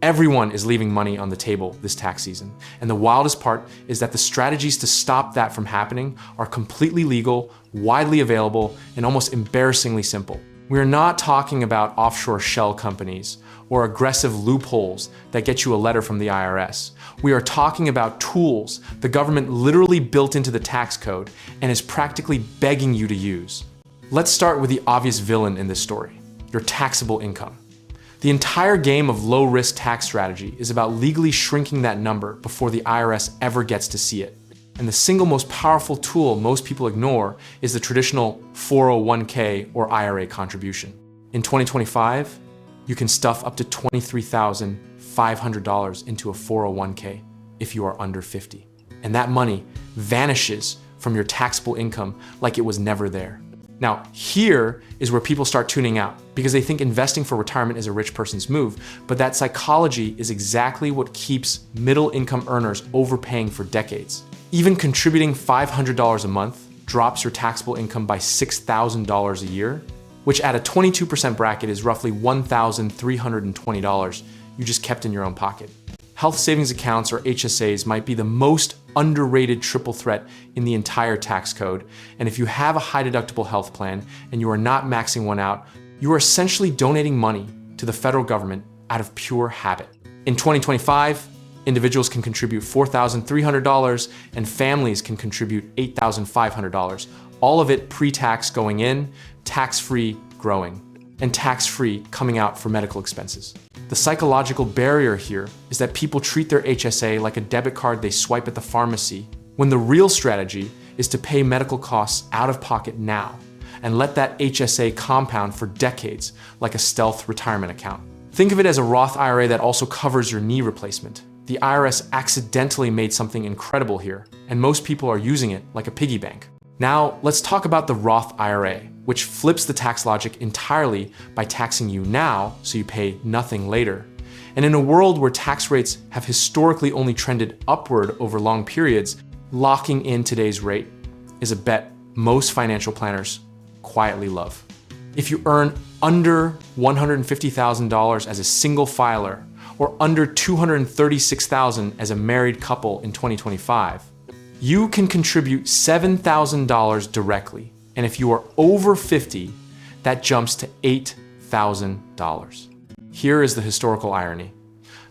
Everyone is leaving money on the table this tax season. And the wildest part is that the strategies to stop that from happening are completely legal, widely available, and almost embarrassingly simple. We are not talking about offshore shell companies or aggressive loopholes that get you a letter from the IRS. We are talking about tools the government literally built into the tax code and is practically begging you to use. Let's start with the obvious villain in this story, your taxable income. The entire game of low-risk tax strategy is about legally shrinking that number before the IRS ever gets to see it. And the single most powerful tool most people ignore is the traditional 401k or IRA contribution. In 2025, you can stuff up to $23,500 into a 401k if you are under 50. And that money vanishes from your taxable income like it was never there. Now, here is where people start tuning out because they think investing for retirement is a rich person's move, but that psychology is exactly what keeps middle-income earners overpaying for decades. Even contributing $500 a month drops your taxable income by $6,000 a year, which at a 22% bracket is roughly $1,320 you just kept in your own pocket. Health savings accounts, or HSAs, might be the most underrated triple threat in the entire tax code. And if you have a high deductible health plan and you are not maxing one out, you are essentially donating money to the federal government out of pure habit. In 2025, individuals can contribute $4,300 and families can contribute $8,500. All of it pre-tax going in, tax-free growing, and tax-free coming out for medical expenses. The psychological barrier here is that people treat their HSA like a debit card they swipe at the pharmacy, when the real strategy is to pay medical costs out of pocket now and let that HSA compound for decades like a stealth retirement account. Think of it as a Roth IRA that also covers your knee replacement. The IRS accidentally made something incredible here, and most people are using it like a piggy bank. Now, let's talk about the Roth IRA, which flips the tax logic entirely by taxing you now so you pay nothing later. And in a world where tax rates have historically only trended upward over long periods, locking in today's rate is a bet most financial planners quietly love. If you earn under $150,000 as a single filer or under $236,000 as a married couple in 2025, you can contribute $7,000 directly. And if you are over 50, that jumps to $8,000. Here is the historical irony.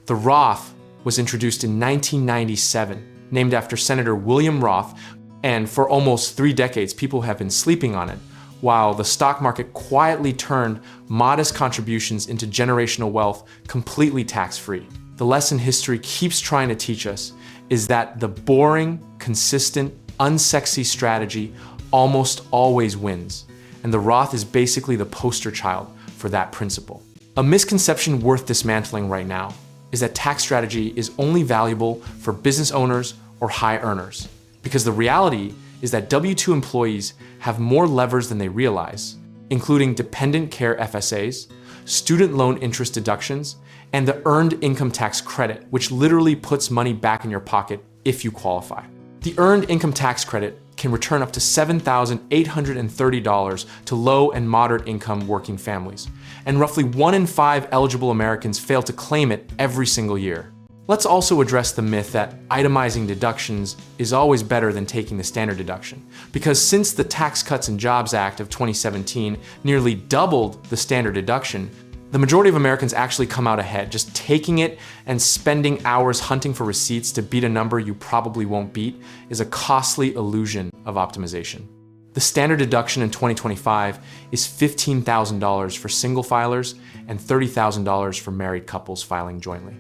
The Roth was introduced in 1997, named after Senator William Roth, and for almost 3 decades, people have been sleeping on it, while the stock market quietly turned modest contributions into generational wealth completely tax-free. The lesson history keeps trying to teach us is that the boring, consistent, unsexy strategy almost always wins, and the Roth is basically the poster child for that principle. A misconception worth dismantling right now is that tax strategy is only valuable for business owners or high earners, because the reality is that W-2 employees have more levers than they realize, including dependent care FSAs, student loan interest deductions, and the earned income tax credit, which literally puts money back in your pocket if you qualify. The earned income tax credit can return up to $7,830 to low and moderate income working families, and roughly 1 in 5 eligible Americans fail to claim it every single year. Let's also address the myth that itemizing deductions is always better than taking the standard deduction, because since the Tax Cuts and Jobs Act of 2017 nearly doubled the standard deduction, the majority of Americans actually come out ahead. Just taking it and spending hours hunting for receipts to beat a number you probably won't beat is a costly illusion of optimization. The standard deduction in 2025 is $15,000 for single filers and $30,000 for married couples filing jointly.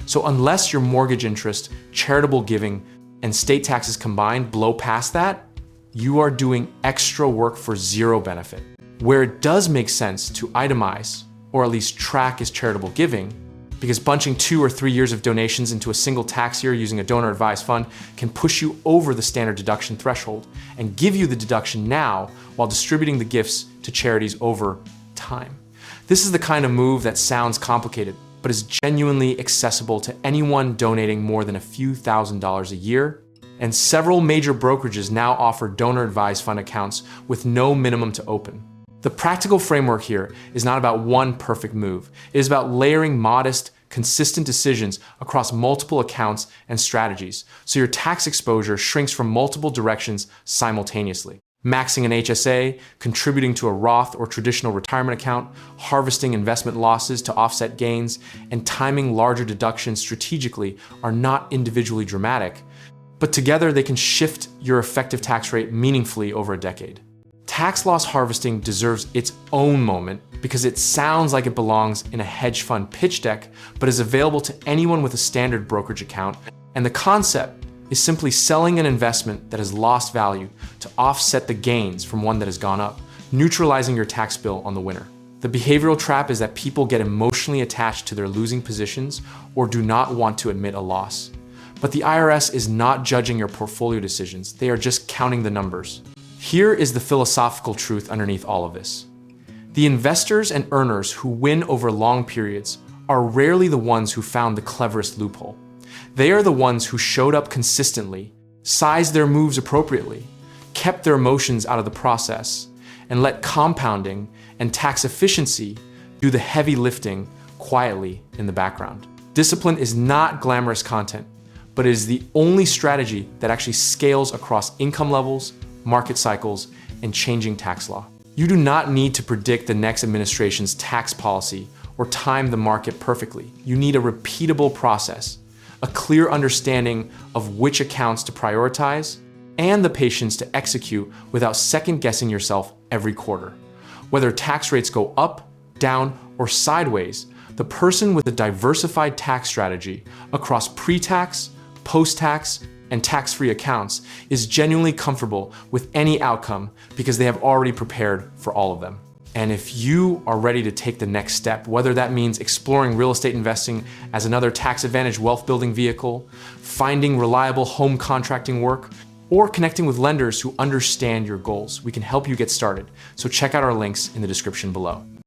So unless your mortgage interest, charitable giving, and state taxes combined blow past that, you are doing extra work for zero benefit. Where it does make sense to itemize, or at least track as charitable giving, because bunching 2 or 3 years of donations into a single tax year using a donor-advised fund can push you over the standard deduction threshold and give you the deduction now while distributing the gifts to charities over time. This is the kind of move that sounds complicated, but is genuinely accessible to anyone donating more than a few $1,000s a year, and several major brokerages now offer donor-advised fund accounts with no minimum to open. The practical framework here is not about one perfect move. It is about layering modest, consistent decisions across multiple accounts and strategies, so your tax exposure shrinks from multiple directions simultaneously. Maxing an HSA, contributing to a Roth or traditional retirement account, harvesting investment losses to offset gains, and timing larger deductions strategically are not individually dramatic, but together they can shift your effective tax rate meaningfully over a decade. Tax loss harvesting deserves its own moment because it sounds like it belongs in a hedge fund pitch deck, but is available to anyone with a standard brokerage account, and the concept is simply selling an investment that has lost value to offset the gains from one that has gone up, neutralizing your tax bill on the winner. The behavioral trap is that people get emotionally attached to their losing positions or do not want to admit a loss. But the IRS is not judging your portfolio decisions, they are just counting the numbers. Here is the philosophical truth underneath all of this. The investors and earners who win over long periods are rarely the ones who found the cleverest loophole. They are the ones who showed up consistently, sized their moves appropriately, kept their emotions out of the process, and let compounding and tax efficiency do the heavy lifting quietly in the background. Discipline is not glamorous content, but it is the only strategy that actually scales across income levels, market cycles, and changing tax law. You do not need to predict the next administration's tax policy or time the market perfectly. You need a repeatable process, a clear understanding of which accounts to prioritize, and the patience to execute without second-guessing yourself every quarter. Whether tax rates go up, down, or sideways, the person with a diversified tax strategy across pre-tax, post-tax, and tax-free accounts is genuinely comfortable with any outcome because they have already prepared for all of them. And if you are ready to take the next step, whether that means exploring real estate investing as another tax-advantaged wealth-building vehicle, finding reliable home contracting work, or connecting with lenders who understand your goals, we can help you get started. So check out our links in the description below.